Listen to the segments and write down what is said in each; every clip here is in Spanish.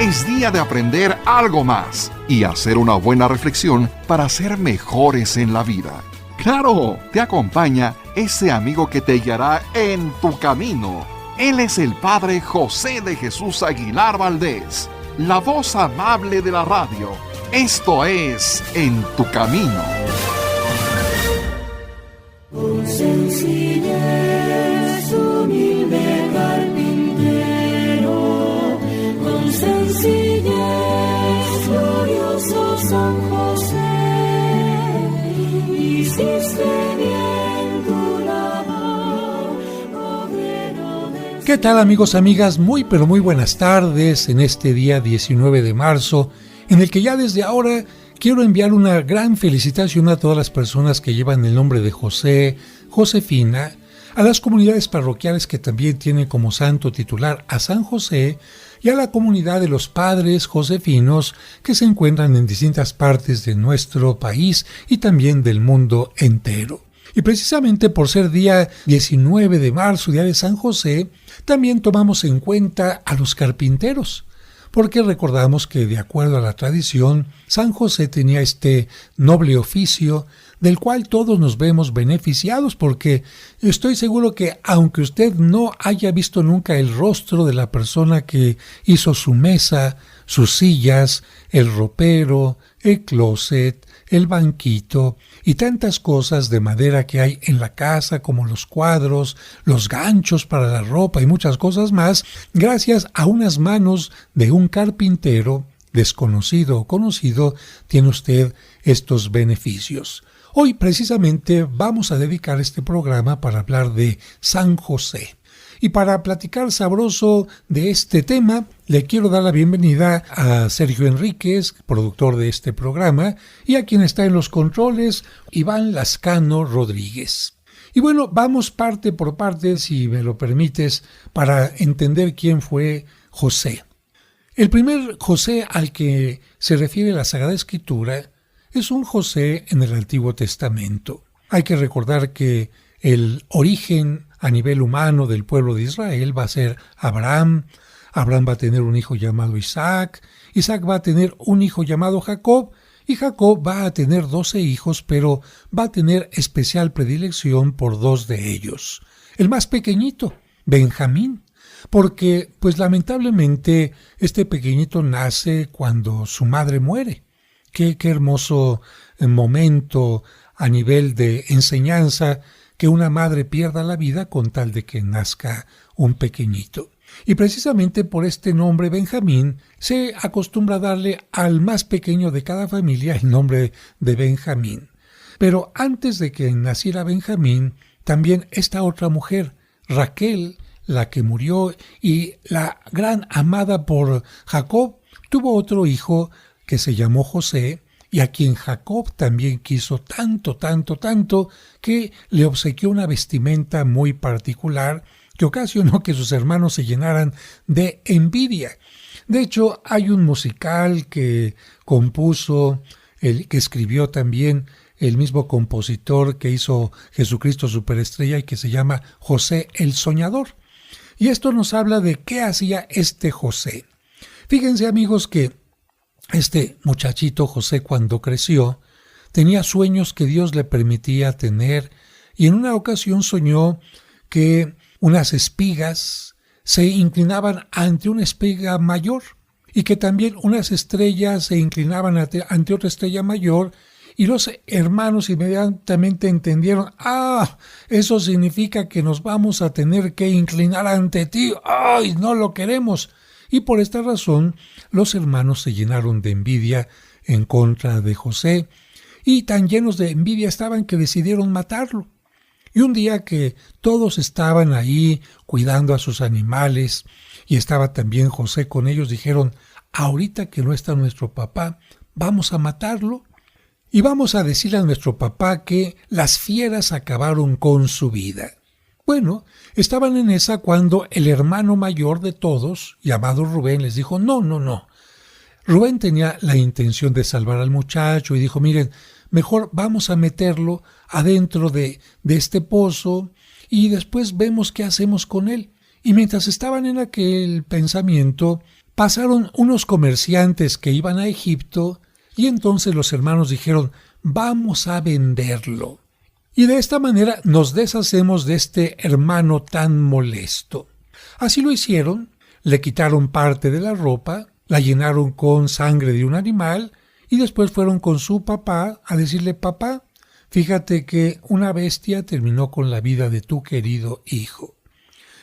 es día de aprender algo más y hacer una buena reflexión para ser mejores en la vida. ¡Claro! Te acompaña ese amigo que te guiará en tu camino. Él es el Padre José de Jesús Aguilar Valdés, la voz amable de la radio. Esto es En tu Camino. Con sencillez, humilde carpintero, con sencillez, glorioso San José, hiciste bien tu labor, obrero del... ¿Qué tal, amigos, amigas? Muy buenas tardes en este día 19 de marzo, en el que ya desde ahora quiero enviar una gran felicitación a todas las personas que llevan el nombre de José, Josefina, a las comunidades parroquiales que también tienen como santo titular a San José y a la comunidad de los padres josefinos que se encuentran en distintas partes de nuestro país y también del mundo entero. Y precisamente por ser día 19 de marzo, día de San José, también tomamos en cuenta a los carpinteros, porque recordamos que, de acuerdo a la tradición, San José tenía este noble oficio del cual todos nos vemos beneficiados, porque estoy seguro que aunque usted no haya visto nunca el rostro de la persona que hizo su mesa, sus sillas, el ropero, el closet, el banquito y tantas cosas de madera que hay en la casa, como los cuadros, los ganchos para la ropa y muchas cosas más, gracias a unas manos de un carpintero, desconocido o conocido, tiene usted estos beneficios. Hoy precisamente vamos a dedicar este programa para hablar de San José. Y para platicar sabroso de este tema, le quiero dar la bienvenida a Sergio Enríquez, productor de este programa, y a quien está en los controles, Iván Lascano Rodríguez. Y bueno, vamos parte por parte, si me lo permites, para entender quién fue José. El primer José al que se refiere la Sagrada Escritura es un José en el Antiguo Testamento. Hay que recordar que el origen a nivel humano del pueblo de Israel va a ser Abraham. Abraham va a tener un hijo llamado Isaac. Isaac va a tener un hijo llamado Jacob. Y Jacob va a tener 12 hijos, pero va a tener especial predilección por 2 de ellos. El más pequeñito, Benjamín, porque pues lamentablemente este pequeñito nace cuando su madre muere. Qué hermoso momento a nivel de enseñanza que una madre pierda la vida con tal de que nazca un pequeñito. Y precisamente por este nombre Benjamín se acostumbra a darle al más pequeño de cada familia el nombre de Benjamín. Pero antes de que naciera Benjamín, también esta otra mujer, Raquel, la que murió y la gran amada por Jacob, tuvo otro hijo que se llamó José, y a quien Jacob también quiso tanto, que le obsequió una vestimenta muy particular que ocasionó que sus hermanos se llenaran de envidia. De hecho, hay un musical que compuso, que escribió también el mismo compositor que hizo Jesucristo Superestrella y que se llama José el Soñador. Y esto nos habla de qué hacía este José. Fíjense, amigos, que este muchachito José, cuando creció, tenía sueños que Dios le permitía tener, y en una ocasión soñó que unas espigas se inclinaban ante una espiga mayor y que también unas estrellas se inclinaban ante otra estrella mayor, y los hermanos inmediatamente entendieron: eso significa que nos vamos a tener que inclinar ante ti. ¡Ay, no lo queremos! Y por esta razón los hermanos se llenaron de envidia en contra de José, y tan llenos de envidia estaban que decidieron matarlo. Y un día que todos estaban ahí cuidando a sus animales y estaba también José con ellos, dijeron: ahorita que no está nuestro papá, vamos a matarlo y vamos a decirle a nuestro papá que las fieras acabaron con su vida. Bueno, estaban en esa cuando el hermano mayor de todos, llamado Rubén, les dijo: no. Rubén tenía la intención de salvar al muchacho y dijo: miren, mejor vamos a meterlo adentro de este pozo y después vemos qué hacemos con él. Y mientras estaban en aquel pensamiento, pasaron unos comerciantes que iban a Egipto y entonces los hermanos dijeron, vamos a venderlo. Y de esta manera nos deshacemos de este hermano tan molesto. Así lo hicieron, le quitaron parte de la ropa, la llenaron con sangre de un animal y después fueron con su papá a decirle, papá, fíjate que una bestia terminó con la vida de tu querido hijo.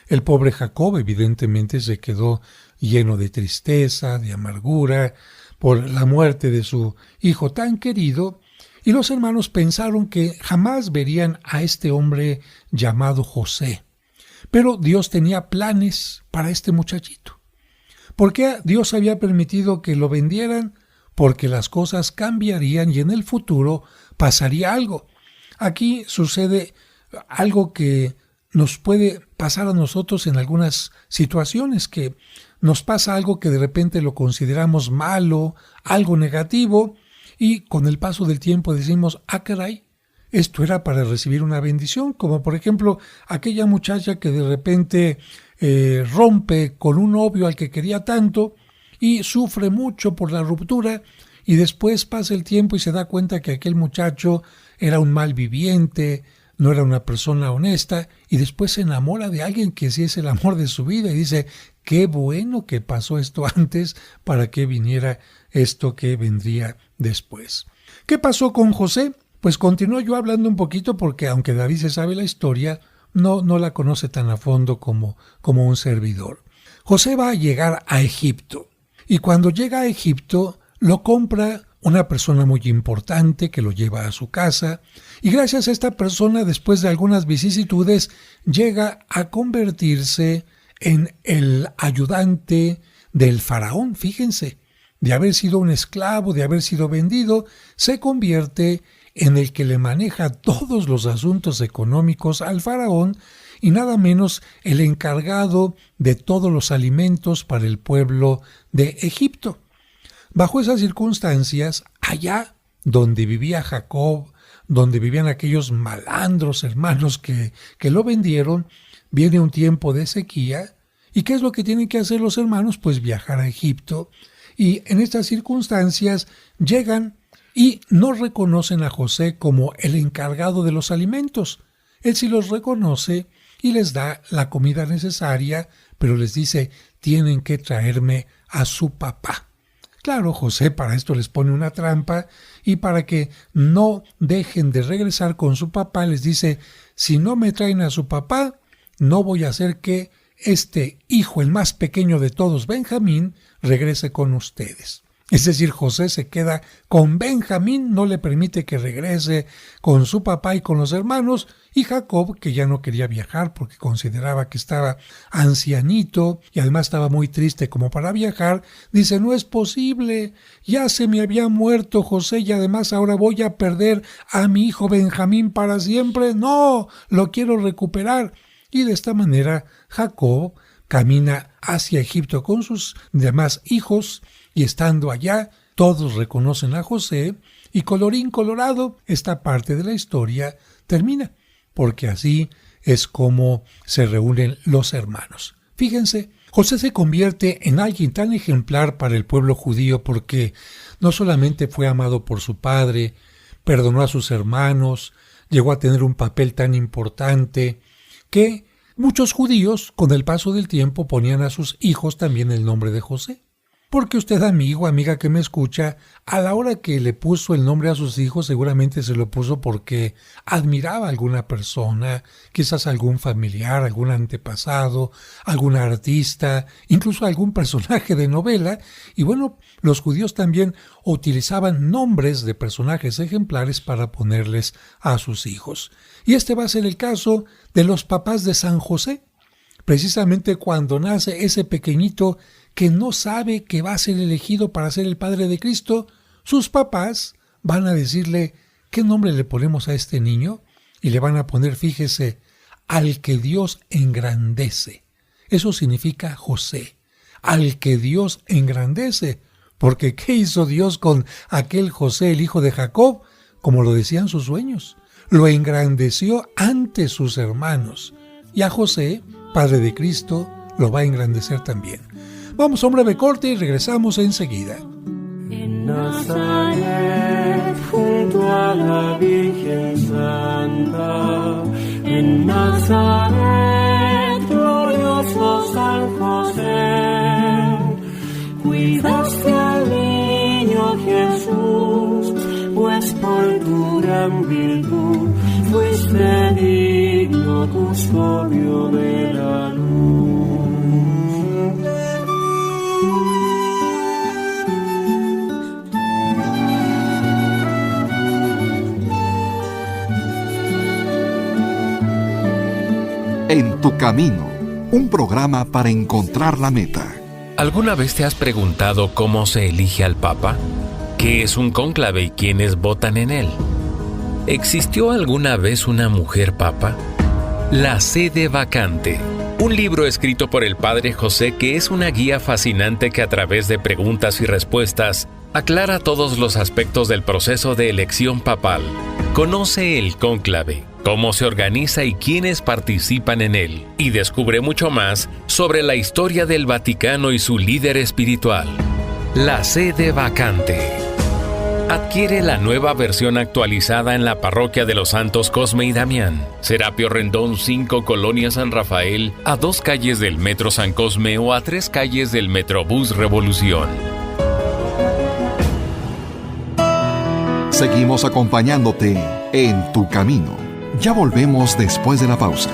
El pobre Jacob evidentemente se quedó lleno de tristeza, de amargura, por la muerte de su hijo tan querido, y los hermanos pensaron que jamás verían a este hombre llamado José. Pero Dios tenía planes para este muchachito. ¿Por qué Dios había permitido que lo vendieran? Porque las cosas cambiarían y en el futuro pasaría algo. Aquí sucede algo que nos puede pasar a nosotros en algunas situaciones, que nos pasa algo que de repente lo consideramos malo, algo negativo, y con el paso del tiempo decimos, ah caray, esto era para recibir una bendición, como por ejemplo aquella muchacha que de repente rompe con un novio al que quería tanto y sufre mucho por la ruptura, y después pasa el tiempo y se da cuenta que aquel muchacho era un mal viviente, no era una persona honesta, y después se enamora de alguien que sí es el amor de su vida y dice, qué bueno que pasó esto antes para que viniera esto que vendría después. ¿Qué pasó con José? Pues continúo yo hablando un poquito porque aunque David se sabe la historia, no la conoce tan a fondo como un servidor. José va a llegar a Egipto y cuando llega a Egipto lo compra una persona muy importante que lo lleva a su casa y gracias a esta persona, después de algunas vicisitudes, llega a convertirse en el ayudante del faraón. Fíjense, de haber sido un esclavo, de haber sido vendido, se convierte en el que le maneja todos los asuntos económicos al faraón y nada menos el encargado de todos los alimentos para el pueblo de Egipto. Bajo esas circunstancias, allá donde vivía Jacob, donde vivían aquellos malandros hermanos que lo vendieron, viene un tiempo de sequía. ¿Y qué es lo que tienen que hacer los hermanos? Pues viajar a Egipto. Y en estas circunstancias llegan y no reconocen a José como el encargado de los alimentos. Él sí los reconoce y les da la comida necesaria, pero les dice, tienen que traerme a su papá. Claro, José para esto les pone una trampa y para que no dejen de regresar con su papá les dice, si no me traen a su papá, no voy a hacer que este hijo, el más pequeño de todos, Benjamín, regrese con ustedes. Es decir, José se queda con Benjamín, no le permite que regrese con su papá y con los hermanos, y Jacob, que ya no quería viajar porque consideraba que estaba ancianito y además estaba muy triste como para viajar, dice, no es posible, ya se me había muerto José y además ahora voy a perder a mi hijo Benjamín para siempre, no, lo quiero recuperar. Y de esta manera Jacob camina hacia Egipto con sus demás hijos y estando allá todos reconocen a José y colorín colorado esta parte de la historia termina, porque así es como se reúnen los hermanos. Fíjense, José se convierte en alguien tan ejemplar para el pueblo judío porque no solamente fue amado por su padre, perdonó a sus hermanos, llegó a tener un papel tan importante que muchos judíos, con el paso del tiempo, ponían a sus hijos también el nombre de José. Porque usted, amigo, amiga que me escucha, a la hora que le puso el nombre a sus hijos, seguramente se lo puso porque admiraba a alguna persona, quizás algún familiar, algún antepasado, algún artista, incluso algún personaje de novela. Y bueno, los judíos también utilizaban nombres de personajes ejemplares para ponerles a sus hijos. Y este va a ser el caso de los papás de San José. Precisamente cuando nace ese pequeñito que no sabe que va a ser elegido para ser el padre de Cristo, sus papás van a decirle, ¿qué nombre le ponemos a este niño? Y le van a poner, fíjese, al que Dios engrandece. Eso significa José, al que Dios engrandece. Porque ¿qué hizo Dios con aquel José, el hijo de Jacob? Como lo decían sus sueños, lo engrandeció ante sus hermanos. Y a José, padre de Cristo, lo va a engrandecer también. Vamos a un breve corte y regresamos enseguida. En Nazaret, junto a la Virgen Santa, en Nazaret, glorioso San José, cuidaste al niño Jesús, pues por tu gran virtud fuiste digno custodio de la luz. En tu camino, un programa para encontrar la meta. ¿Alguna vez te has preguntado cómo se elige al Papa? ¿Qué es un cónclave y quiénes votan en él? ¿Existió alguna vez una mujer papa? La sede vacante. Un libro escrito por el Padre José que es una guía fascinante que a través de preguntas y respuestas aclara todos los aspectos del proceso de elección papal. Conoce el cónclave, cómo se organiza y quiénes participan en él, y descubre mucho más sobre la historia del Vaticano y su líder espiritual. La sede vacante. Adquiere la nueva versión actualizada en la parroquia de los Santos Cosme y Damián, Serapio Rendón 5, Colonia San Rafael, a 2 calles del Metro San Cosme o a 3 calles del Metrobús Revolución. Seguimos acompañándote en tu camino. Ya volvemos después de la pausa.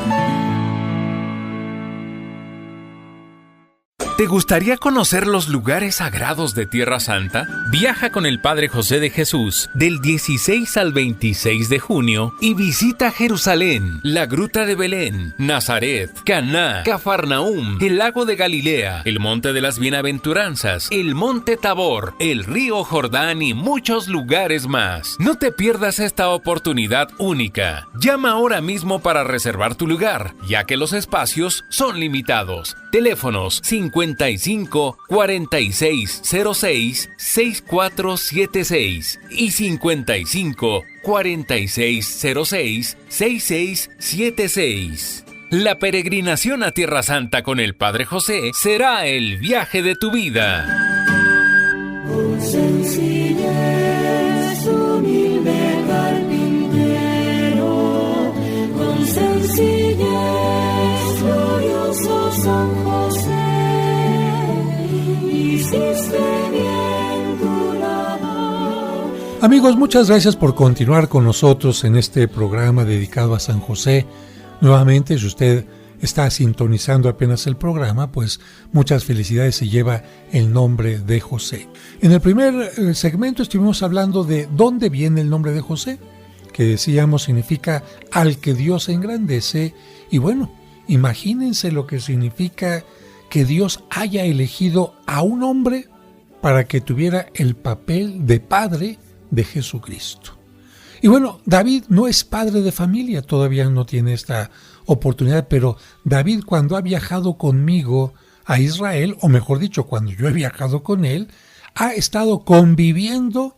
¿Te gustaría conocer los lugares sagrados de Tierra Santa? Viaja con el Padre José de Jesús del 16 al 26 de junio y visita Jerusalén, la Gruta de Belén, Nazaret, Caná, Cafarnaúm, el Lago de Galilea, el Monte de las Bienaventuranzas, el Monte Tabor, el Río Jordán y muchos lugares más. No te pierdas esta oportunidad única. Llama ahora mismo para reservar tu lugar, ya que los espacios son limitados. Teléfonos 55 46 06 6476 y 55 46 06 6676. La peregrinación a Tierra Santa con el Padre José será el viaje de tu vida. Con sencillez, humilde carpintero, con sencillez, glorioso San José, hiciste bien tu labor. Amigos, muchas gracias por continuar con nosotros en este programa dedicado a San José. Nuevamente, si usted está sintonizando apenas el programa, pues muchas felicidades, se lleva el nombre de José. En el primer segmento estuvimos hablando de dónde viene el nombre de José, que decíamos significa al que Dios engrandece. Y bueno, imagínense lo que significa que Dios haya elegido a un hombre para que tuviera el papel de padre de Jesucristo. Y bueno, David no es padre de familia, todavía no tiene esta oportunidad, pero David, cuando ha viajado conmigo a Israel, o mejor dicho, cuando yo he viajado con él, ha estado conviviendo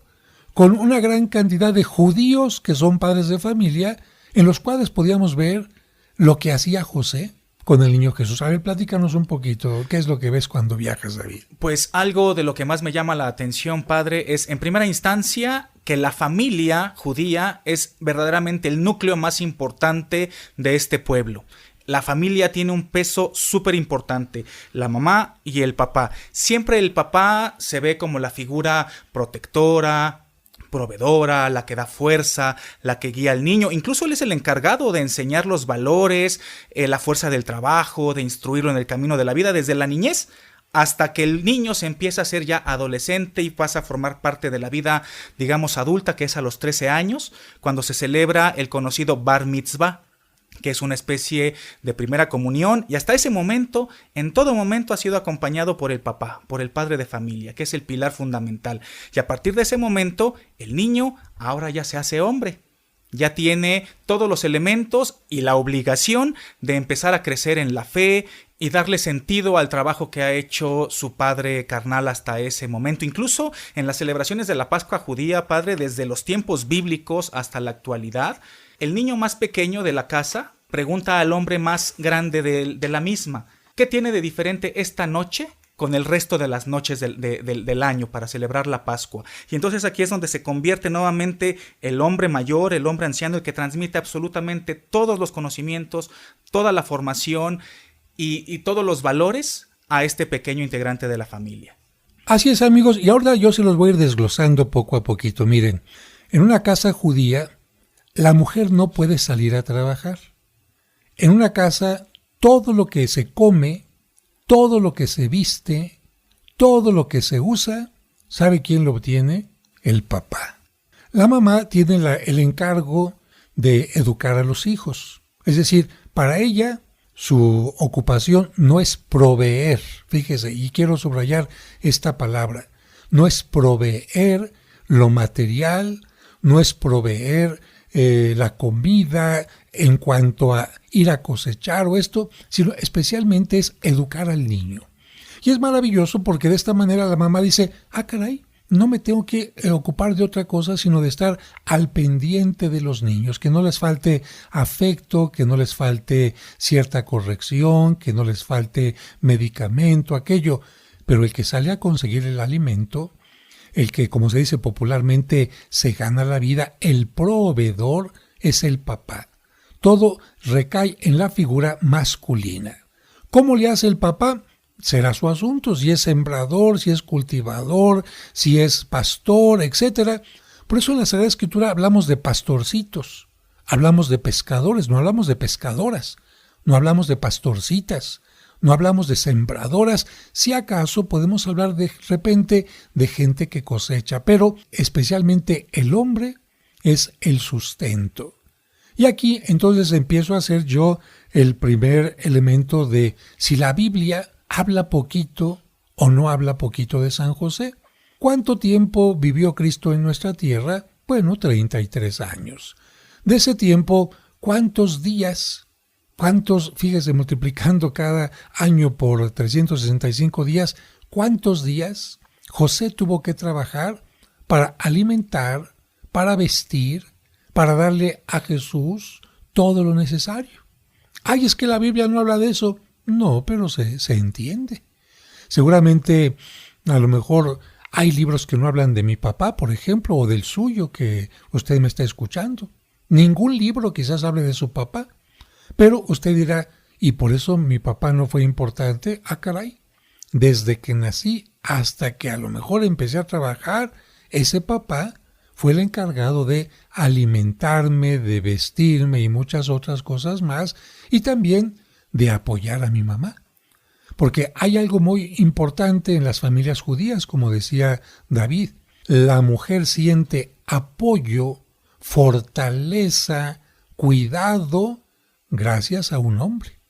con una gran cantidad de judíos que son padres de familia, en los cuales podíamos ver lo que hacía José con el niño Jesús. A ver, platícanos un poquito, ¿qué es lo que ves cuando viajas, David? Pues algo de lo que más me llama la atención, padre, es en primera instancia que la familia judía es verdaderamente el núcleo más importante de este pueblo. La familia tiene un peso súper importante, la mamá y el papá. Siempre el papá se ve como la figura protectora, proveedora, la que da fuerza, la que guía al niño. Incluso él es el encargado de enseñar los valores, la fuerza del trabajo, de instruirlo en el camino de la vida desde la niñez hasta que el niño se empieza a ser ya adolescente y pasa a formar parte de la vida, digamos, adulta, que es a los 13 años, cuando se celebra el conocido Bar Mitzvah, que es una especie de primera comunión, y hasta ese momento, en todo momento ha sido acompañado por el papá, por el padre de familia, que es el pilar fundamental. Y a partir de ese momento, el niño ahora ya se hace hombre, ya tiene todos los elementos y la obligación de empezar a crecer en la fe y darle sentido al trabajo que ha hecho su padre carnal hasta ese momento. Incluso en las celebraciones de la Pascua judía, padre, desde los tiempos bíblicos hasta la actualidad, el niño más pequeño de la casa pregunta al hombre más grande de la misma: ¿qué tiene de diferente esta noche con el resto de las noches del año para celebrar la Pascua. Y entonces aquí es donde se convierte nuevamente el hombre mayor, el hombre anciano, el que transmite absolutamente todos los conocimientos, toda la formación y todos los valores a este pequeño integrante de la familia. Así es, amigos, y ahora yo se los voy a ir desglosando poco a poquito. Miren, en una casa judía, la mujer no puede salir a trabajar. En una casa, todo lo que se come, todo lo que se viste, todo lo que se usa, ¿sabe quién lo obtiene? El papá. La mamá tiene el encargo de educar a los hijos. Es decir, para ella, su ocupación no es proveer. Fíjese, y quiero subrayar esta palabra. No es proveer lo material, no es proveer la comida en cuanto a ir a cosechar o esto, sino especialmente es educar al niño. Y es maravilloso porque de esta manera la mamá dice, caray, no me tengo que ocupar de otra cosa sino de estar al pendiente de los niños, que no les falte afecto, que no les falte cierta corrección, que no les falte medicamento, aquello. Pero el que sale a conseguir el alimento, el que, como se dice popularmente, se gana la vida, el proveedor es el papá. Todo recae en la figura masculina. ¿Cómo le hace el papá? Será su asunto, si es sembrador, si es cultivador, si es pastor, etc. Por eso en la Sagrada Escritura hablamos de pastorcitos, hablamos de pescadores, no hablamos de pescadoras, no hablamos de pastorcitas, no hablamos de sembradoras, si acaso podemos hablar de repente de gente que cosecha, pero especialmente el hombre es el sustento. Y aquí entonces empiezo a hacer yo el primer elemento de si la Biblia habla poquito o no habla poquito de San José. ¿Cuánto tiempo vivió Cristo en nuestra tierra? Bueno, 33 años. De ese tiempo, ¿cuántos días? Fíjese, multiplicando cada año por 365 días, ¿cuántos días José tuvo que trabajar para alimentar, para vestir, para darle a Jesús todo lo necesario? Ay, es que la Biblia no habla de eso. No, pero se entiende. Seguramente, a lo mejor hay libros que no hablan de mi papá, por ejemplo, o del suyo que usted me está escuchando. Ningún libro quizás hable de su papá. Pero usted dirá, ¿y por eso mi papá no fue importante? Caray, desde que nací hasta que a lo mejor empecé a trabajar, ese papá fue el encargado de alimentarme, de vestirme y muchas otras cosas más, y también de apoyar a mi mamá. Porque hay algo muy importante en las familias judías, como decía David. La mujer siente apoyo, fortaleza, cuidado, gracias a un hombre.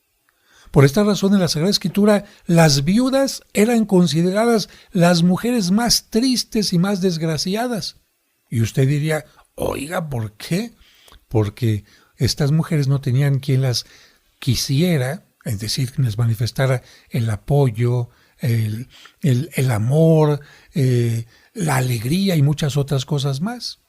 Por esta razón en la Sagrada Escritura las viudas eran consideradas las mujeres más tristes y más desgraciadas. Y usted diría, oiga, ¿por qué? Porque estas mujeres no tenían quien las quisiera, es decir, que les manifestara el apoyo, el amor, la alegría y muchas otras cosas más.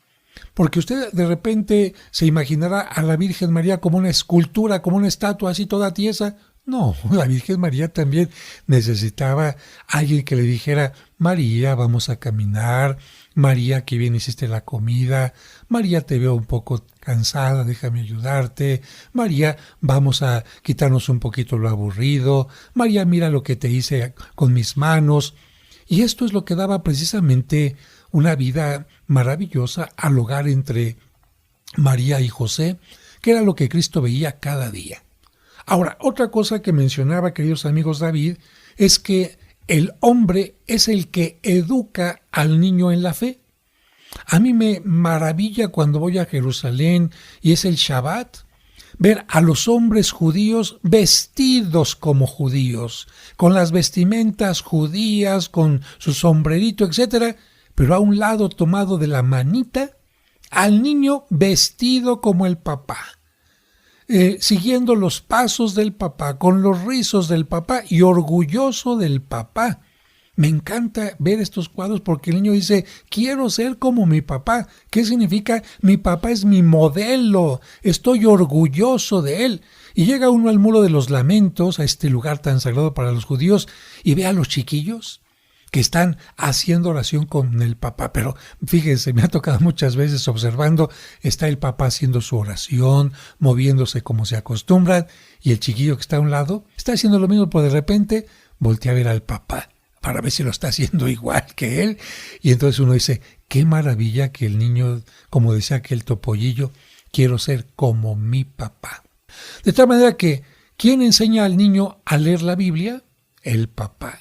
Porque usted de repente se imaginará a la Virgen María como una escultura, como una estatua así toda tiesa. No, la Virgen María también necesitaba alguien que le dijera, María, vamos a caminar, María, qué bien hiciste la comida, María, te veo un poco cansada, déjame ayudarte, María, vamos a quitarnos un poquito lo aburrido, María, mira lo que te hice con mis manos. Y esto es lo que daba precisamente una vida maravillosa al hogar entre María y José, que era lo que Cristo veía cada día. Ahora, otra cosa que mencionaba, queridos amigos, David, es que el hombre es el que educa al niño en la fe. A mí me maravilla cuando voy a Jerusalén y es el Shabbat, ver a los hombres judíos vestidos como judíos, con las vestimentas judías, con su sombrerito, etc., pero a un lado tomado de la manita, al niño vestido como el papá, siguiendo los pasos del papá, con los rizos del papá y orgulloso del papá. Me encanta ver estos cuadros porque el niño dice, quiero ser como mi papá. ¿Qué significa? Mi papá es mi modelo, estoy orgulloso de él. Y llega uno al Muro de los Lamentos, a este lugar tan sagrado para los judíos, y ve a los chiquillos que están haciendo oración con el papá. Pero fíjense, me ha tocado muchas veces observando, está el papá haciendo su oración, moviéndose como se acostumbran, y el chiquillo que está a un lado está haciendo lo mismo, pero de repente voltea a ver al papá para ver si lo está haciendo igual que él. Y entonces uno dice, qué maravilla que el niño, como decía aquel topollillo, quiero ser como mi papá. De tal manera que, ¿quién enseña al niño a leer la Biblia? El papá.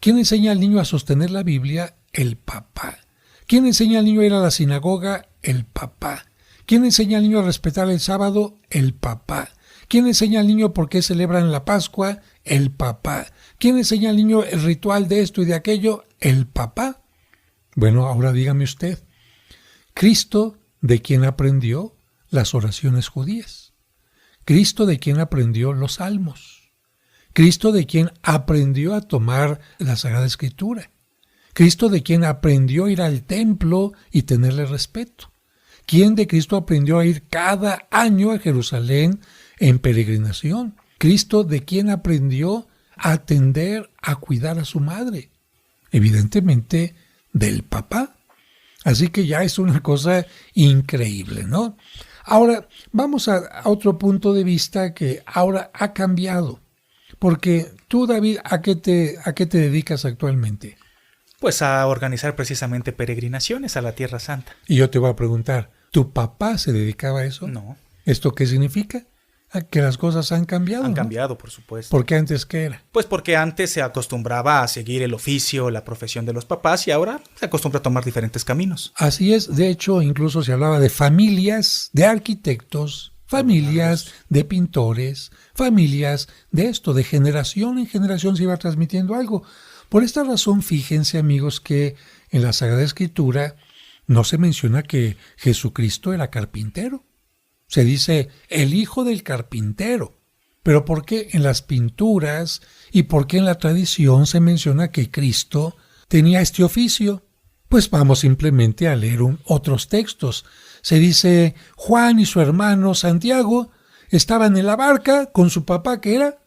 ¿Quién enseña al niño a sostener la Biblia? El papá. ¿Quién enseña al niño a ir a la sinagoga? El papá. ¿Quién enseña al niño a respetar el sábado? El papá. ¿Quién enseña al niño por qué celebran la Pascua? El papá. ¿Quién enseña al niño el ritual de esto y de aquello? El papá. Bueno, ahora dígame usted, ¿Cristo de quién aprendió las oraciones judías? ¿Cristo de quién aprendió los salmos? ¿Cristo de quien aprendió a tomar la Sagrada Escritura? ¿Cristo de quien aprendió a ir al templo y tenerle respeto? ¿Quién de Cristo aprendió a ir cada año a Jerusalén en peregrinación? ¿Cristo de quien aprendió a atender, a cuidar a su madre? Evidentemente del papá. Así que ya es una cosa increíble, ¿no? Ahora, vamos a otro punto de vista que ahora ha cambiado. Porque tú, David, ¿a qué te dedicas actualmente? Pues a organizar precisamente peregrinaciones a la Tierra Santa. Y yo te voy a preguntar, ¿tu papá se dedicaba a eso? No. ¿Esto qué significa? Que las cosas han cambiado. Han ¿no? cambiado, por supuesto. ¿Por qué antes qué era? Pues porque antes se acostumbraba a seguir el oficio, la profesión de los papás, y ahora se acostumbra a tomar diferentes caminos. Así es, de hecho, incluso se hablaba de familias de arquitectos, familias de pintores, familias de esto, de generación en generación se iba transmitiendo algo. Por esta razón, fíjense, amigos, que en la Sagrada Escritura no se menciona que Jesucristo era carpintero. Se dice el hijo del carpintero. Pero ¿por qué en las pinturas y por qué en la tradición se menciona que Cristo tenía este oficio? Pues vamos simplemente a leer otros textos. Se dice, Juan y su hermano Santiago estaban en la barca con su papá, que era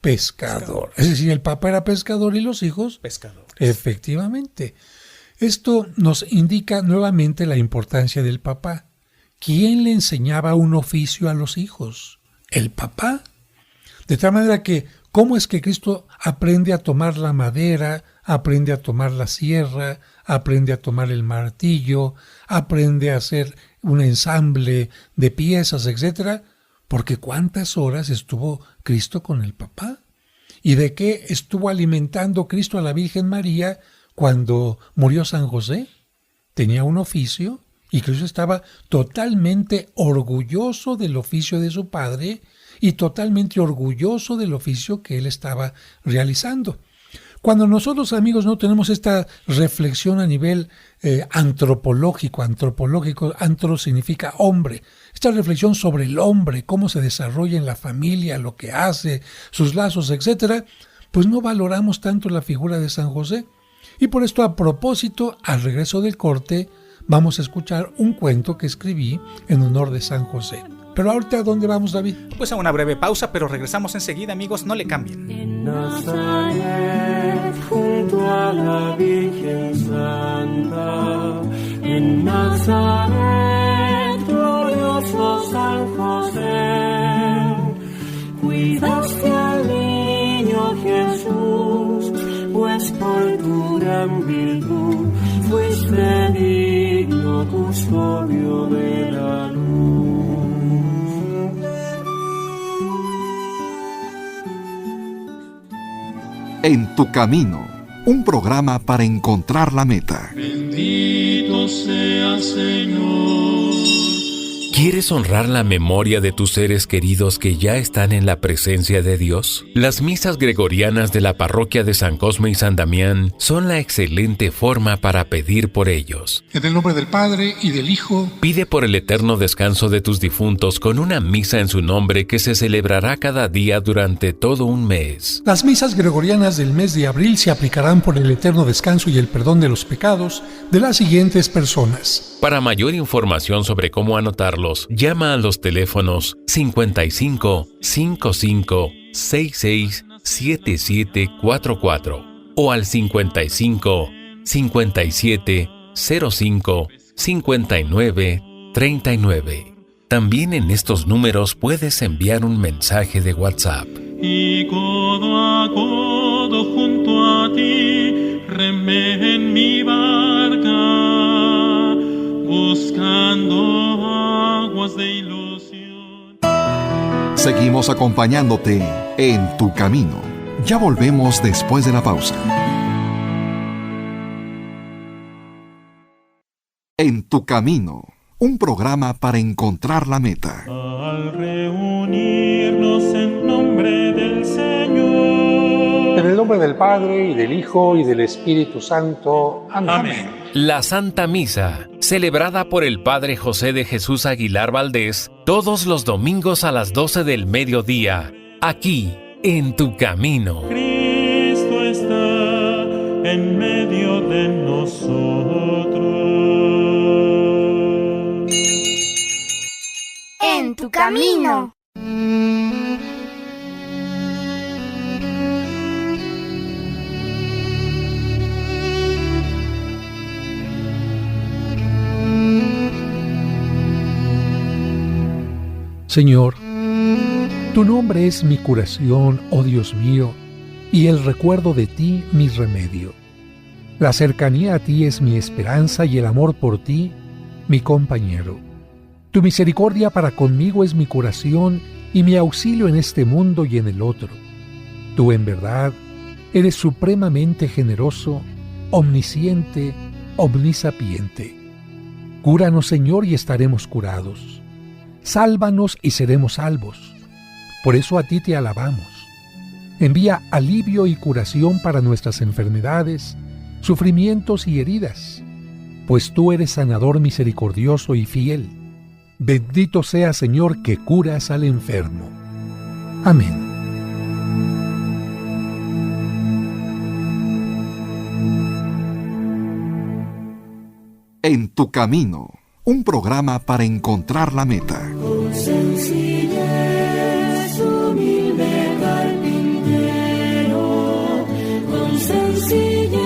pescador. Es decir, el papá era pescador y los hijos pescadores. Efectivamente. Esto nos indica nuevamente la importancia del papá. ¿Quién le enseñaba un oficio a los hijos? El papá. De tal manera que, ¿cómo es que Cristo aprende a tomar la madera, aprende a tomar la sierra, aprende a tomar el martillo, aprende a hacer un ensamble de piezas, etcétera? Porque ¿cuántas horas estuvo Cristo con el papá? ¿Y de qué estuvo alimentando Cristo a la Virgen María cuando murió San José? Tenía un oficio y Cristo estaba totalmente orgulloso del oficio de su padre y totalmente orgulloso del oficio que él estaba realizando. Cuando nosotros, amigos, no tenemos esta reflexión a nivel antropológico, antro significa hombre, esta reflexión sobre el hombre, cómo se desarrolla en la familia, lo que hace, sus lazos, etcétera, pues no valoramos tanto la figura de San José. Y por esto, a propósito, al regreso del corte, vamos a escuchar un cuento que escribí en honor de San José. Pero ahorita, ¿a dónde vamos, David? Pues a una breve pausa, pero regresamos enseguida, amigos, no le cambien. En Nazaret, junto a la Virgen Santa, en Nazaret, glorioso San José, cuidaste al niño Jesús, pues por tu gran virtud fuiste digno custodio de la luz. En tu camino, un programa para encontrar la meta. Bendito sea Señor, ¿Quieres honrar la memoria de tus seres queridos que ya están en la presencia de Dios? Las misas gregorianas de la parroquia de San Cosme y San Damián son la excelente forma para pedir por ellos. En el nombre del Padre, y del Hijo. Pide por el eterno descanso de tus difuntos con una misa en su nombre que se celebrará cada día durante todo un mes. Las misas gregorianas del mes de abril se aplicarán por el eterno descanso y el perdón de los pecados de las siguientes personas. Para mayor información sobre cómo anotarlos, llama a los teléfonos 55 55 66 7744 o al 55 57 05 59 39. También en estos números puedes enviar un mensaje de WhatsApp. Y codo a codo junto a ti, remé en mi barca, buscando aguas de ilusión. Seguimos acompañándote en tu camino. Ya volvemos después de la pausa. En tu camino, un programa para encontrar la meta. Al reunirnos en nombre del Señor. En el nombre del Padre, y del Hijo, y del Espíritu Santo. Amén. La Santa Misa, celebrada por el Padre José de Jesús Aguilar Valdés, todos los domingos a las 12 del mediodía, aquí, en tu camino. Cristo está en medio de nosotros. En tu camino. Señor, tu nombre es mi curación, oh Dios mío, y el recuerdo de ti mi remedio. La cercanía a ti es mi esperanza y el amor por ti mi compañero. Tu misericordia para conmigo es mi curación y mi auxilio en este mundo y en el otro. Tú en verdad eres supremamente generoso, omnisciente, omnisapiente. Cúranos, Señor, y estaremos curados. Sálvanos y seremos salvos. Por eso a ti te alabamos. Envía alivio y curación para nuestras enfermedades, sufrimientos y heridas, pues tú eres sanador misericordioso y fiel. Bendito sea, Señor, que curas al enfermo. Amén. En tu camino, un programa para encontrar la meta. Con sencillez, humilde carpintero, con sencillez,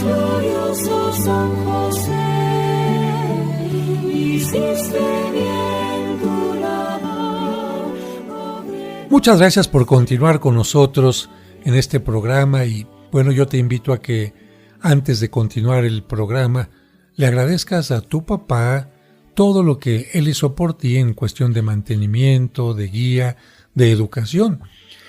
glorioso San José, hiciste bien tu labor. Muchas gracias por continuar con nosotros en este programa y bueno, yo te invito a que antes de continuar el programa le agradezcas a tu papá todo lo que él hizo por ti en cuestión de mantenimiento, de guía, de educación.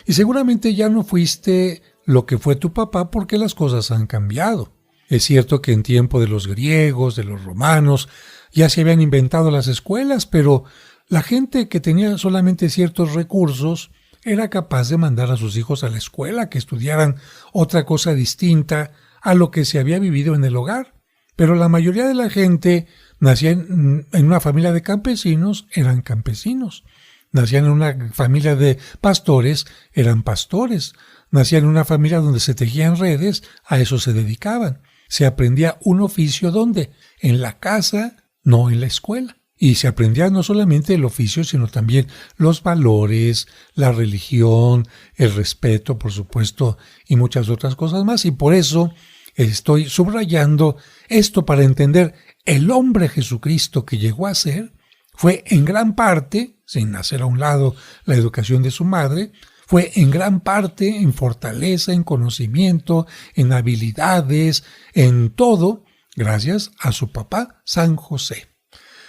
Y seguramente ya no fuiste lo que fue tu papá porque las cosas han cambiado. Es cierto que en tiempo de los griegos, de los romanos, ya se habían inventado las escuelas, pero la gente que tenía solamente ciertos recursos era capaz de mandar a sus hijos a la escuela, que estudiaran otra cosa distinta a lo que se había vivido en el hogar. Pero la mayoría de la gente nacía en una familia de campesinos, eran campesinos. Nacían en una familia de pastores, eran pastores. Nacían en una familia donde se tejían redes, a eso se dedicaban. Se aprendía un oficio, ¿dónde? En la casa, no en la escuela. Y se aprendía no solamente el oficio, sino también los valores, la religión, el respeto, por supuesto, y muchas otras cosas más. Y por eso estoy subrayando esto para entender el hombre Jesucristo que llegó a ser fue en gran parte, sin hacer a un lado la educación de su madre, fue en gran parte en fortaleza, en conocimiento, en habilidades, en todo, gracias a su papá San José.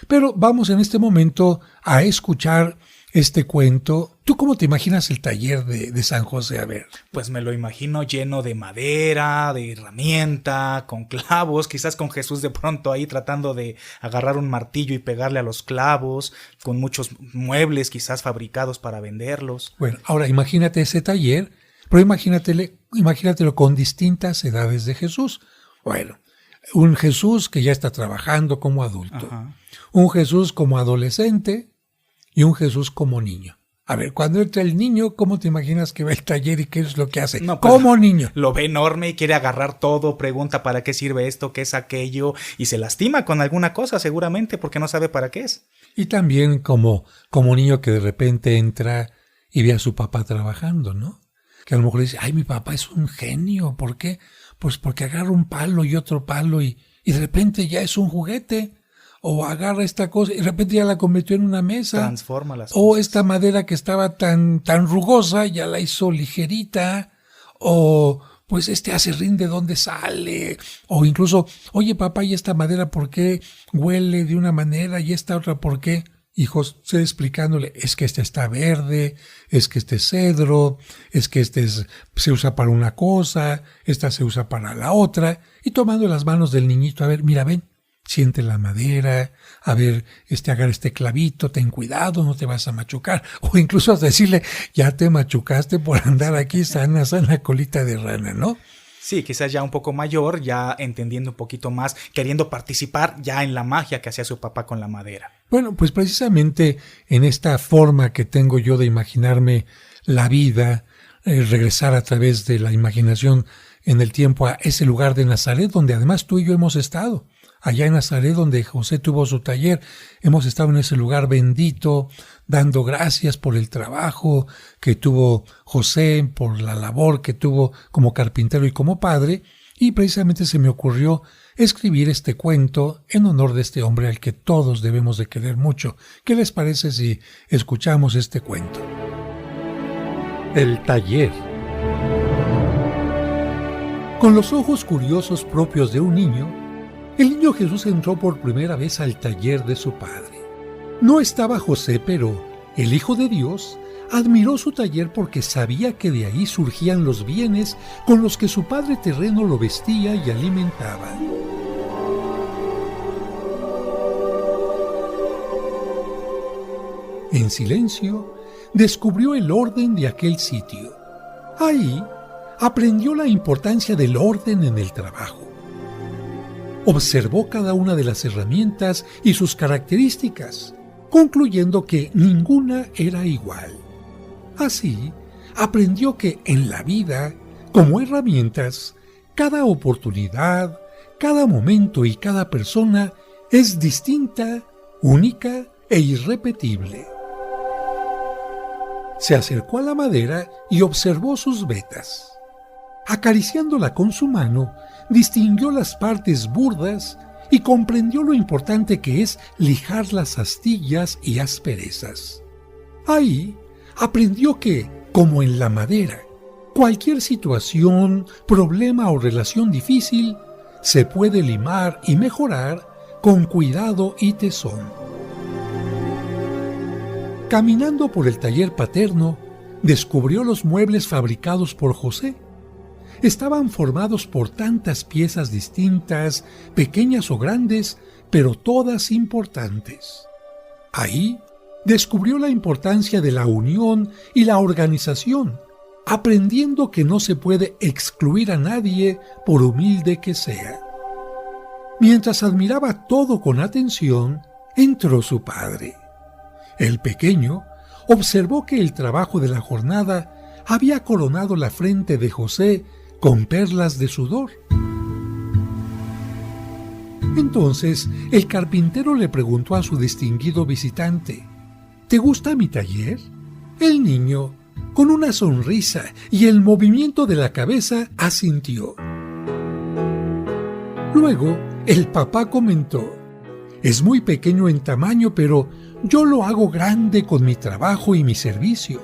Pero vamos en este momento a escuchar este cuento, ¿tú cómo te imaginas el taller de San José? A ver. Pues me lo imagino lleno de madera, de herramienta, con clavos, quizás con Jesús de pronto ahí tratando de agarrar un martillo y pegarle a los clavos, con muchos muebles quizás fabricados para venderlos. Bueno, ahora imagínate ese taller, pero imagínatelo con distintas edades de Jesús. Bueno, un Jesús que ya está trabajando como adulto, Ajá. Un Jesús como adolescente y un Jesús como niño. A ver, cuando entra el niño, ¿cómo te imaginas que va el taller y qué es lo que hace? No, pues, como niño. Lo ve enorme y quiere agarrar todo, pregunta para qué sirve esto, qué es aquello, y se lastima con alguna cosa seguramente porque no sabe para qué es. Y también como niño que de repente entra y ve a su papá trabajando, ¿no? Que a lo mejor dice, ay, mi papá es un genio. ¿Por qué? Pues porque agarra un palo y otro palo y de repente ya es un juguete. O agarra esta cosa y de repente ya la convirtió en una mesa. Transforma las O cosas. esta madera que estaba tan rugosa ya la hizo ligerita. O pues aserrín de dónde sale. O incluso, oye papá, ¿y esta madera por qué huele de una manera y esta otra por qué? Y José explicándole, es que este está verde, es que este es cedro, es que se usa para una cosa, esta se usa para la otra. Y tomando las manos del niñito, a ver, mira, ven. Siente la madera, a ver, agarra este clavito, ten cuidado, no te vas a machucar. O incluso hasta decirle, ya te machucaste por andar aquí sana colita de rana, ¿no? Sí, quizás ya un poco mayor, ya entendiendo un poquito más, queriendo participar ya en la magia que hacía su papá con la madera. Bueno, pues precisamente en esta forma que tengo yo de imaginarme la vida, regresar a través de la imaginación en el tiempo a ese lugar de Nazaret, donde además tú y yo hemos estado. Allá en Nazaret, donde José tuvo su taller, hemos estado en ese lugar bendito, dando gracias por el trabajo que tuvo José, por la labor que tuvo como carpintero y como padre, y precisamente se me ocurrió escribir este cuento en honor de este hombre al que todos debemos de querer mucho. ¿Qué les parece si escuchamos este cuento? El taller. Con los ojos curiosos propios de un niño, el niño Jesús entró por primera vez al taller de su padre. No estaba José, pero el Hijo de Dios admiró su taller porque sabía que de ahí surgían los bienes con los que su padre terreno lo vestía y alimentaba. En silencio, descubrió el orden de aquel sitio. Ahí aprendió la importancia del orden en el trabajo. Observó cada una de las herramientas y sus características, concluyendo que ninguna era igual. Así, aprendió que en la vida, como herramientas, cada oportunidad, cada momento y cada persona es distinta, única e irrepetible. Se acercó a la madera y observó sus vetas. Acariciándola con su mano, distinguió las partes burdas y comprendió lo importante que es lijar las astillas y asperezas. Ahí aprendió que, como en la madera, cualquier situación, problema o relación difícil se puede limar y mejorar con cuidado y tesón. Caminando por el taller paterno, descubrió los muebles fabricados por José. Estaban formados por tantas piezas distintas, pequeñas o grandes, pero todas importantes. Ahí descubrió la importancia de la unión y la organización, aprendiendo que no se puede excluir a nadie por humilde que sea. Mientras admiraba todo con atención, entró su padre. El pequeño observó que el trabajo de la jornada había coronado la frente de José con perlas de sudor. Entonces el carpintero le preguntó a su distinguido visitante, ¿te gusta mi taller? El niño, con una sonrisa y el movimiento de la cabeza, asintió. Luego el papá comentó, es muy pequeño en tamaño, pero yo lo hago grande con mi trabajo y mi servicio.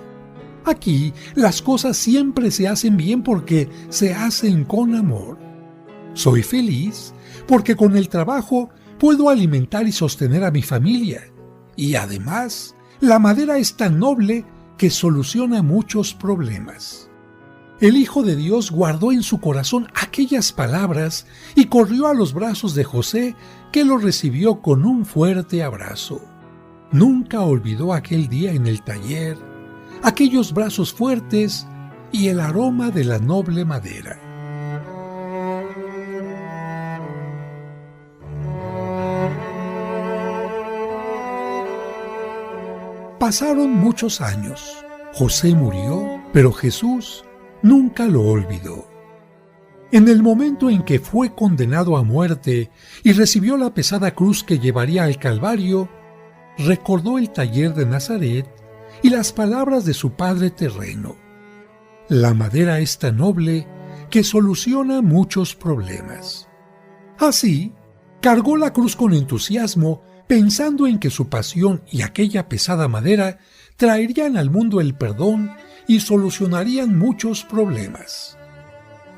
Aquí las cosas siempre se hacen bien porque se hacen con amor. Soy feliz porque con el trabajo puedo alimentar y sostener a mi familia y además La madera es tan noble que soluciona muchos problemas. El Hijo de Dios guardó en su corazón aquellas palabras y corrió a los brazos de José, que lo recibió con un fuerte abrazo. Nunca olvidó aquel día en el taller, aquellos brazos fuertes y el aroma de la noble madera. Pasaron muchos años. José murió, pero Jesús nunca lo olvidó. En el momento en que fue condenado a muerte y recibió la pesada cruz que llevaría al Calvario, recordó el taller de Nazaret y las palabras de su padre terreno. La madera es tan noble que soluciona muchos problemas. Así, cargó la cruz con entusiasmo, pensando en que su pasión y aquella pesada madera traerían al mundo el perdón y solucionarían muchos problemas.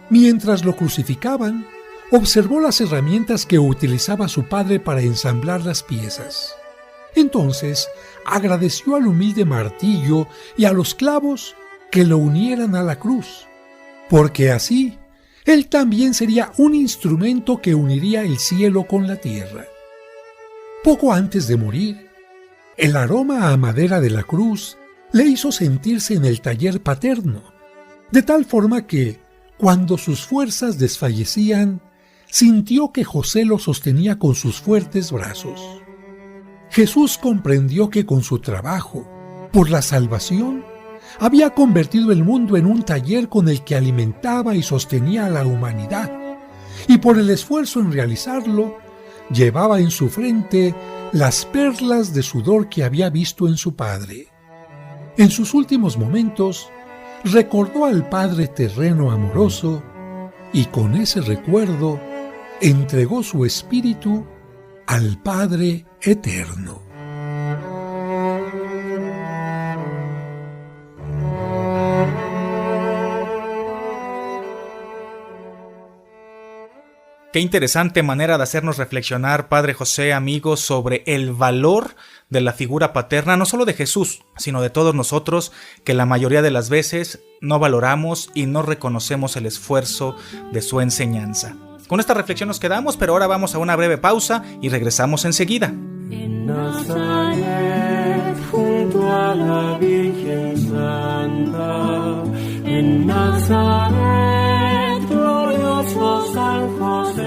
Mientras lo crucificaban, observó las herramientas que utilizaba su padre para ensamblar las piezas. Entonces, agradeció al humilde martillo y a los clavos que lo unieran a la cruz, porque así él también sería un instrumento que uniría el cielo con la tierra. Poco antes de morir, el aroma a madera de la cruz le hizo sentirse en el taller paterno, de tal forma que, cuando sus fuerzas desfallecían, sintió que José lo sostenía con sus fuertes brazos. Jesús comprendió que con su trabajo, por la salvación, había convertido el mundo en un taller con el que alimentaba y sostenía a la humanidad, y por el esfuerzo en realizarlo, llevaba en su frente las perlas de sudor que había visto en su padre. En sus últimos momentos, recordó al Padre terreno amoroso y con ese recuerdo entregó su espíritu al Padre eterno. Qué interesante manera de hacernos reflexionar, Padre José, amigos, sobre el valor de la figura paterna, no solo de Jesús, sino de todos nosotros, que la mayoría de las veces no valoramos y no reconocemos el esfuerzo de su enseñanza. Con esta reflexión nos quedamos, pero ahora vamos a una breve pausa y regresamos enseguida. En Nazaret, junto a la Virgen Santa, en Nazaret, glorioso San José,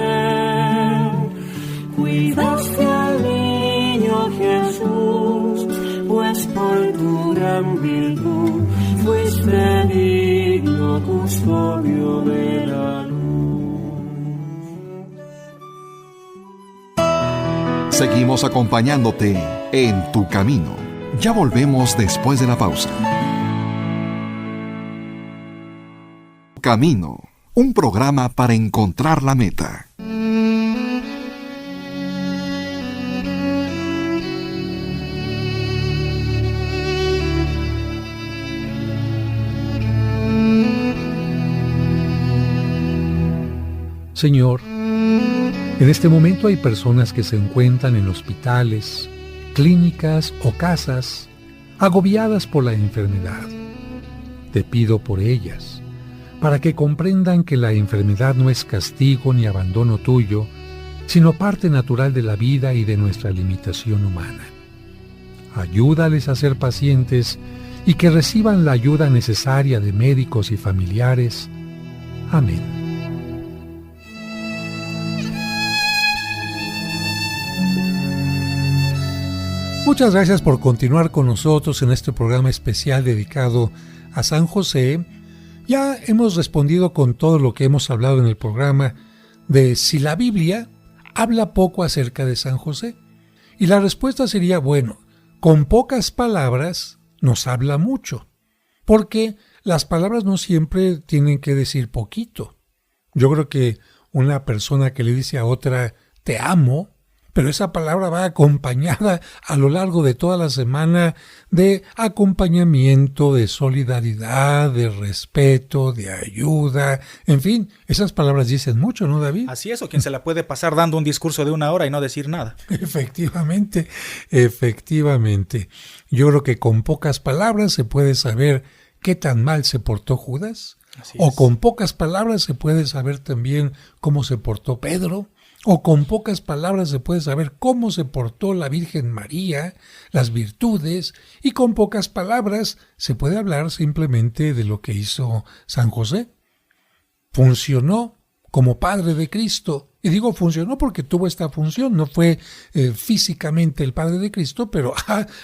cuidaste al niño Jesús, pues por tu gran virtud fuiste digno custodio de la luz. Seguimos acompañándote en tu camino. Ya volvemos después de la pausa. Camino, un programa para encontrar la meta. Señor, en este momento hay personas que se encuentran en hospitales, clínicas o casas, agobiadas por la enfermedad. Te pido por ellas, para que comprendan que la enfermedad no es castigo ni abandono tuyo, sino parte natural de la vida y de nuestra limitación humana. Ayúdales a ser pacientes y que reciban la ayuda necesaria de médicos y familiares. Amén. Muchas gracias por continuar con nosotros en este programa especial dedicado a San José. Ya hemos respondido con todo lo que hemos hablado en el programa de si la Biblia habla poco acerca de San José. Y la respuesta sería, bueno, con pocas palabras nos habla mucho, porque las palabras no siempre tienen que decir poquito. Yo creo que una persona que le dice a otra, te amo, pero esa palabra va acompañada a lo largo de toda la semana de acompañamiento, de solidaridad, de respeto, de ayuda, en fin, esas palabras dicen mucho, ¿no, David? Así es, o quien se la puede pasar dando un discurso de 1 hora y no decir nada. Efectivamente. Yo creo que con pocas palabras se puede saber qué tan mal se portó Judas, o con pocas palabras se puede saber también cómo se portó Pedro, o con pocas palabras se puede saber cómo se portó la Virgen María, las virtudes, y con pocas palabras se puede hablar simplemente de lo que hizo San José. Funcionó como padre de Cristo. Y digo funcionó porque tuvo esta función, no fue físicamente el padre de Cristo, pero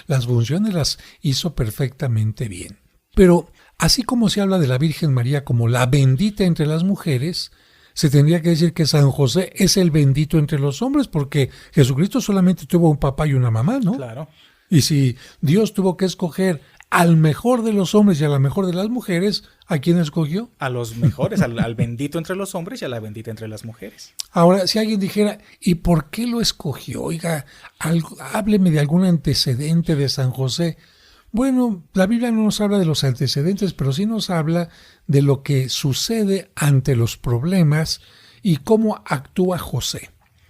las funciones las hizo perfectamente bien. Pero así como se habla de la Virgen María como la bendita entre las mujeres, se tendría que decir que San José es el bendito entre los hombres, porque Jesucristo solamente tuvo un papá y una mamá, ¿no? Claro. Y si Dios tuvo que escoger al mejor de los hombres y a la mejor de las mujeres, ¿a quién escogió? A los mejores, al bendito entre los hombres y a la bendita entre las mujeres. Ahora, si alguien dijera, ¿y por qué lo escogió? Oiga, hábleme de algún antecedente de San José. Bueno, la Biblia no nos habla de los antecedentes, pero sí nos habla de lo que sucede ante los problemas y cómo actúa José.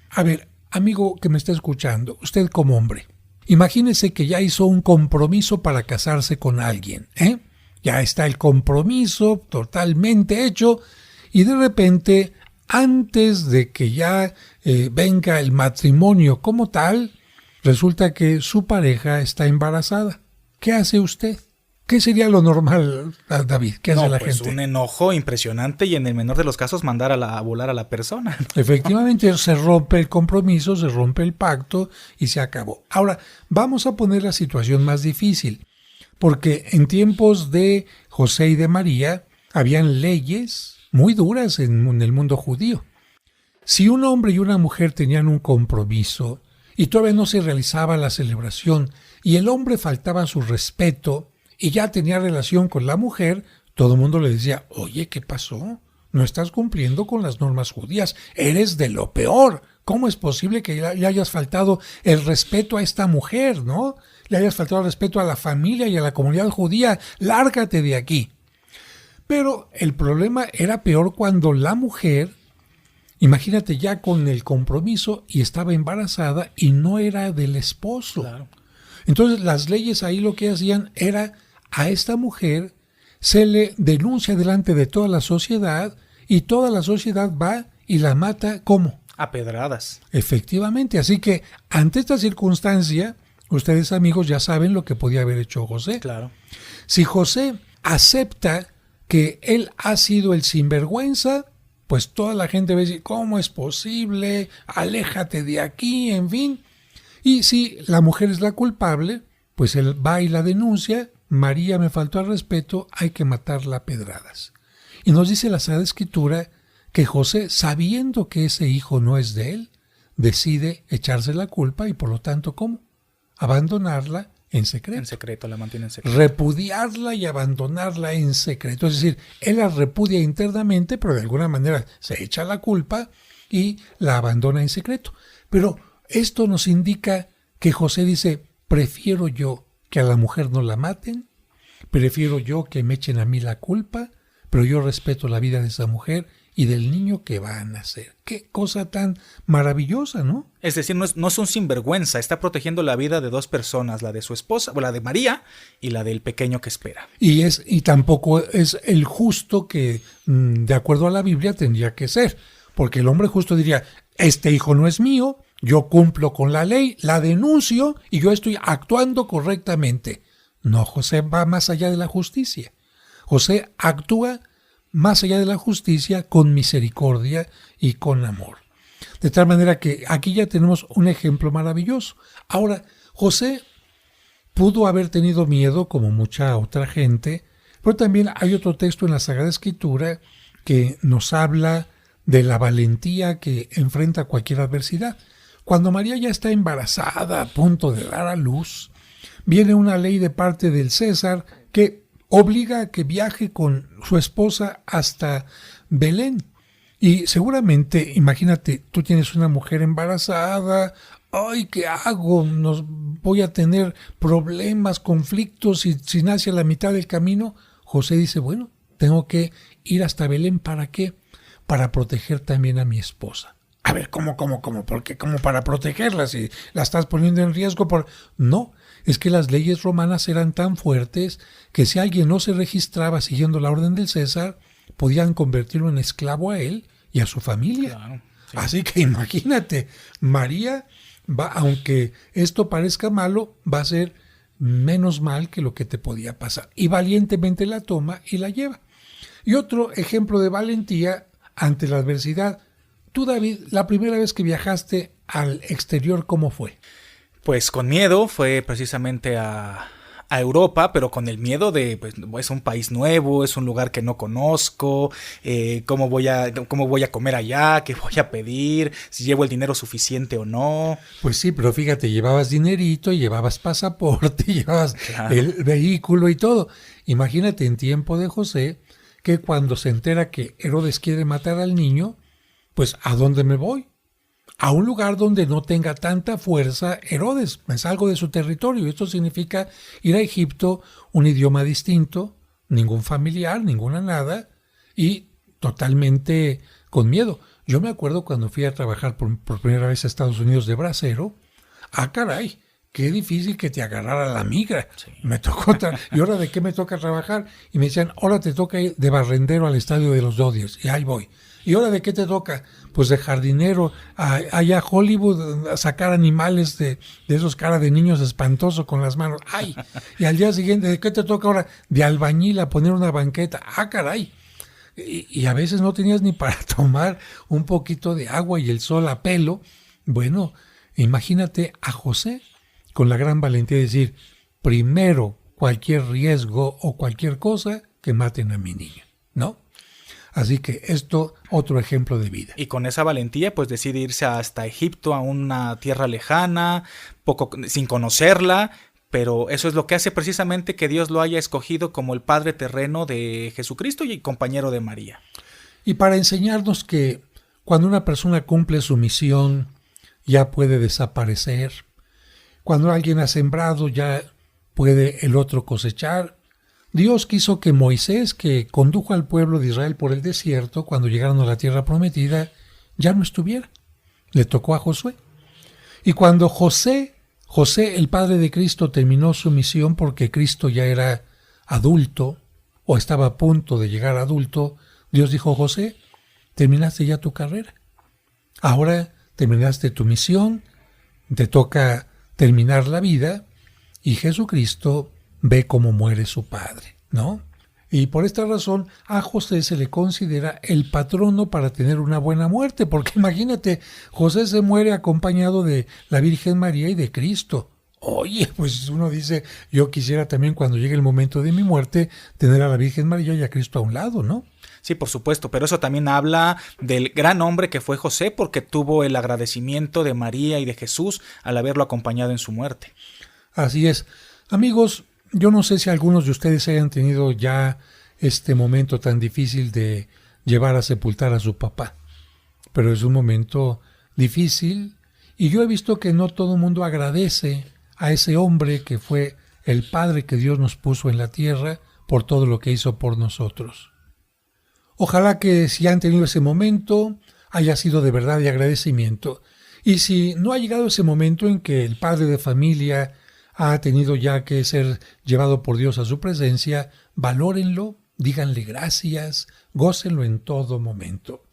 A ver, amigo que me está escuchando, usted como hombre, imagínese que ya hizo un compromiso para casarse con alguien, ¿eh? Ya está el compromiso totalmente hecho y de repente, antes de que ya venga el matrimonio como tal, resulta que su pareja está embarazada. ¿Qué hace usted? ¿Qué sería lo normal, David? ¿Qué hace la gente? Un enojo impresionante y en el menor de los casos mandar a volar a la persona. Efectivamente, se rompe el compromiso, se rompe el pacto y se acabó. Ahora, vamos a poner la situación más difícil, porque en tiempos de José y de María habían leyes muy duras en el mundo judío. Si un hombre y una mujer tenían un compromiso y todavía no se realizaba la celebración y el hombre faltaba a su respeto y ya tenía relación con la mujer, todo el mundo le decía, oye, ¿qué pasó? No estás cumpliendo con las normas judías, eres de lo peor. ¿Cómo es posible que le hayas faltado el respeto a esta mujer, no? Le hayas faltado el respeto a la familia y a la comunidad judía, lárgate de aquí. Pero el problema era peor cuando la mujer, imagínate ya con el compromiso y estaba embarazada y no era del esposo. Claro. Entonces las leyes ahí lo que hacían era a esta mujer se le denuncia delante de toda la sociedad y toda la sociedad va y la mata ¿cómo? A pedradas. Efectivamente, así que ante esta circunstancia, ustedes amigos ya saben lo que podía haber hecho José. Claro. Si José acepta que él ha sido el sinvergüenza, pues toda la gente va a decir, ¿cómo es posible? Aléjate de aquí, en fin. Y si la mujer es la culpable, pues él va y la denuncia, María me faltó al respeto, hay que matarla a pedradas. Y nos dice la Sagrada Escritura que José, sabiendo que ese hijo no es de él, decide echarse la culpa y por lo tanto, ¿cómo? Abandonarla en secreto. En secreto, la mantiene en secreto. Repudiarla y abandonarla en secreto. Es decir, él la repudia internamente, pero de alguna manera se echa la culpa y la abandona en secreto. Pero esto nos indica que José dice, prefiero yo que a la mujer no la maten, prefiero yo que me echen a mí la culpa, pero yo respeto la vida de esa mujer y del niño que va a nacer. Qué cosa tan maravillosa, ¿no? Es decir, no es un sinvergüenza, está protegiendo la vida de dos personas, la de su esposa, o la de María y la del pequeño que espera. Y tampoco es el justo que, de acuerdo a la Biblia, tendría que ser, porque el hombre justo diría, este hijo no es mío, yo cumplo con la ley, la denuncio y yo estoy actuando correctamente. No, José va más allá de la justicia. José actúa más allá de la justicia con misericordia y con amor. De tal manera que aquí ya tenemos un ejemplo maravilloso. Ahora, José pudo haber tenido miedo como mucha otra gente, pero también hay otro texto en la Sagrada Escritura que nos habla de la valentía que enfrenta cualquier adversidad. Cuando María ya está embarazada, a punto de dar a luz, viene una ley de parte del César que obliga a que viaje con su esposa hasta Belén. Y seguramente, imagínate, tú tienes una mujer embarazada, ay, ¿qué hago? Voy a tener problemas, conflictos, y si nace a la mitad del camino. José dice, bueno, tengo que ir hasta Belén, ¿para qué? Para proteger también a mi esposa. A ver, ¿cómo? ¿Por qué? ¿Cómo para protegerla? Si la estás poniendo en riesgo No, es que las leyes romanas eran tan fuertes que si alguien no se registraba siguiendo la orden del César, podían convertirlo en esclavo a él y a su familia. Claro, sí. Así que imagínate, María va, aunque esto parezca malo, va a ser menos mal que lo que te podía pasar. Y valientemente la toma y la lleva. Y otro ejemplo de valentía ante la adversidad. Tú, David, la primera vez que viajaste al exterior, ¿cómo fue? Pues con miedo, fue precisamente a Europa, pero con el miedo de, pues, es un país nuevo, es un lugar que no conozco, cómo voy a comer allá, qué voy a pedir, si llevo el dinero suficiente o no. Pues sí, pero fíjate, llevabas dinerito, llevabas pasaporte, llevabas Claro. el vehículo y todo. Imagínate en tiempo de José, que cuando se entera que Herodes quiere matar al niño, pues ¿a dónde me voy? A un lugar donde no tenga tanta fuerza Herodes, me salgo de su territorio. Esto significa ir a Egipto, un idioma distinto, ningún familiar, ninguna nada, y totalmente con miedo. Yo me acuerdo cuando fui a trabajar por primera vez a Estados Unidos de bracero, caray, qué difícil que te agarrara la migra. Sí. Me tocó, ¿y ahora de qué me toca trabajar? Y me decían, ahora te toca ir de barrendero al estadio de los Dodgers, y ahí voy. ¿Y ahora de qué te toca? Pues de jardinero, allá a Hollywood, a sacar animales de esos cara de niños espantosos con las manos. ¡Ay! Y al día siguiente, ¿de qué te toca ahora? De albañil a poner una banqueta. ¡Caray! Y a veces no tenías ni para tomar un poquito de agua y el sol a pelo. Bueno, imagínate a José con la gran valentía de decir, primero cualquier riesgo o cualquier cosa que maten a mi niño, ¿no? Así que esto, otro ejemplo de vida. Y con esa valentía, pues decide irse hasta Egipto, a una tierra lejana, sin conocerla, pero eso es lo que hace precisamente que Dios lo haya escogido como el padre terreno de Jesucristo y compañero de María. Y para enseñarnos que cuando una persona cumple su misión, ya puede desaparecer. Cuando alguien ha sembrado, ya puede el otro cosechar. Dios quiso que Moisés, que condujo al pueblo de Israel por el desierto, cuando llegaron a la tierra prometida, ya no estuviera. Le tocó a Josué. Y cuando José, el padre de Cristo, terminó su misión porque Cristo ya era adulto o estaba a punto de llegar adulto, Dios dijo, José, terminaste ya tu carrera. Ahora terminaste tu misión, te toca terminar la vida y Jesucristo ve cómo muere su padre, ¿no? Y por esta razón a José se le considera el patrono para tener una buena muerte, porque imagínate, José se muere acompañado de la Virgen María y de Cristo. Oye, pues uno dice, yo quisiera también cuando llegue el momento de mi muerte tener a la Virgen María y a Cristo a un lado, ¿no? Sí, por supuesto, pero eso también habla del gran hombre que fue José, porque tuvo el agradecimiento de María y de Jesús al haberlo acompañado en su muerte. Así es. Amigos, yo no sé si algunos de ustedes hayan tenido ya este momento tan difícil de llevar a sepultar a su papá, pero es un momento difícil y yo he visto que no todo el mundo agradece a ese hombre que fue el padre que Dios nos puso en la tierra por todo lo que hizo por nosotros. Ojalá que si han tenido ese momento haya sido de verdad de agradecimiento, y si no ha llegado ese momento en que el padre de familia ha tenido ya que ser llevado por Dios a su presencia, valórenlo, díganle gracias, gócenlo en todo momento.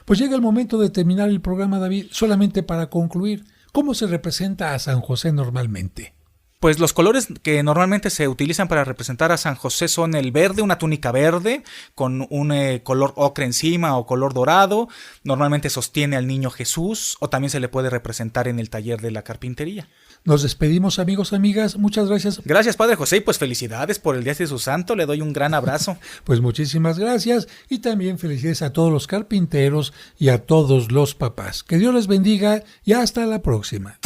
Pues llega el momento de terminar el programa, David, solamente para concluir. ¿Cómo se representa a San José normalmente? Pues los colores que normalmente se utilizan para representar a San José son el verde, una túnica verde con un color ocre encima o color dorado. Normalmente sostiene al niño Jesús o también se le puede representar en el taller de la carpintería. Nos despedimos, amigos, amigas. Muchas gracias. Gracias, Padre José, y pues felicidades por el Día de su Santo. Le doy un gran abrazo. Pues muchísimas gracias y también felicidades a todos los carpinteros y a todos los papás. Que Dios les bendiga y hasta la próxima.